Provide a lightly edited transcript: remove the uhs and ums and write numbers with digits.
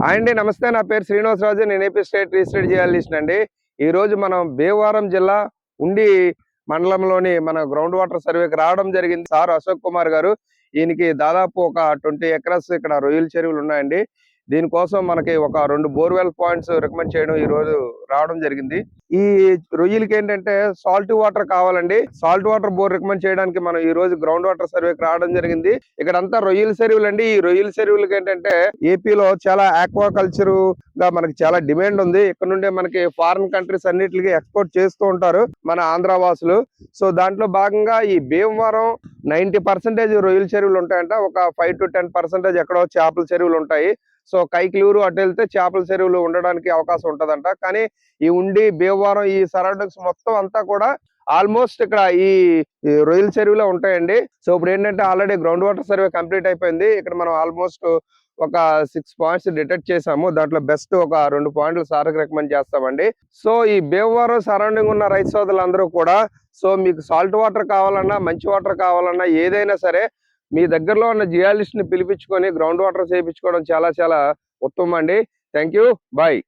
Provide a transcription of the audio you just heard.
అండి నమస్తే, నా పేరు శ్రీనివాసరాజు. నేను ఏపీ స్టేట్ రిజిస్టర్డ్ జియాలజిస్ట్ అండి. ఈ రోజు మనం భీమవరం జిల్లా ఉండి మండలంలోని మన గ్రౌండ్ వాటర్ సర్వేకి రావడం జరిగింది. సార్ అశోక్ కుమార్ గారు, ఈయనకి దాదాపు ఒక 20 ఎకరాస్ ఇక్కడ రొయ్యల చెరువులు ఉన్నాయండి. దీనికోసం మనకి ఒక 2 బోర్వెల్ పాయింట్స్ రికమెండ్ చేయడం ఈ రోజు రావడం జరిగింది. ఈ రొయ్యలకి ఏంటంటే సాల్ట్ వాటర్ కావాలండి. సాల్ట్ వాటర్ బోర్ రికమెండ్ చేయడానికి మనం ఈ రోజు గ్రౌండ్ వాటర్ సర్వేకి రావడం జరిగింది. ఇక్కడంతా రొయ్యల చెరువులు అండి. ఈ రొయ్యల చెరువులకి ఏంటంటే ఏపీలో చాలా ఆక్వాకల్చర్ గా మనకి చాలా డిమాండ్ ఉంది. ఇక్కడ నుండే మనకి ఫారిన్ కంట్రీస్ అన్నిటికి ఎక్స్పోర్ట్ చేస్తూ ఉంటారు మన ఆంధ్ర వాసులు. సో దాంట్లో భాగంగా ఈ భీమవరం 90% రొయ్యల చెరువులు ఉంటాయంట. ఒక 5 to 10% ఎక్కడో చేపల చెరువులు ఉంటాయి. సో కైకిలూరు అటు వెళ్తే చేపల చెరువులు ఉండడానికి అవకాశం ఉంటదంట. కానీ ఈ ఉండి భీమవరం ఈ సరౌండింగ్స్ మొత్తం అంతా కూడా ఆల్మోస్ట్ ఇక్కడ ఈ రొయ్యల చెరువులో ఉంటాయండి. సో ఇప్పుడు ఏంటంటే already ground water survey complete అయిపోయింది. ఇక్కడ మనం ఆల్మోస్ట్ ఒక 6 పాయింట్స్ డిటెక్ట్ చేసాము. దాంట్లో బెస్ట్ ఒక 2 పాయింట్లు సార్కి రికమెండ్ చేస్తామండి. సో ఈ భీమవరం సరౌండింగ్ ఉన్న రైతు సోదరులందరూ కూడా, సో మీకు సాల్ట్ వాటర్ కావాలన్నా, మంచి వాటర్ కావాలన్నా, ఏదైనా సరే మీ దగ్గరలో ఉన్న జియాలజిస్ట్ ని పిలిపించుకొని గ్రౌండ్ వాటర్ చేయించుకోవడం చాలా చాలా ఉత్తమం అండి. Thank you. బాయ్.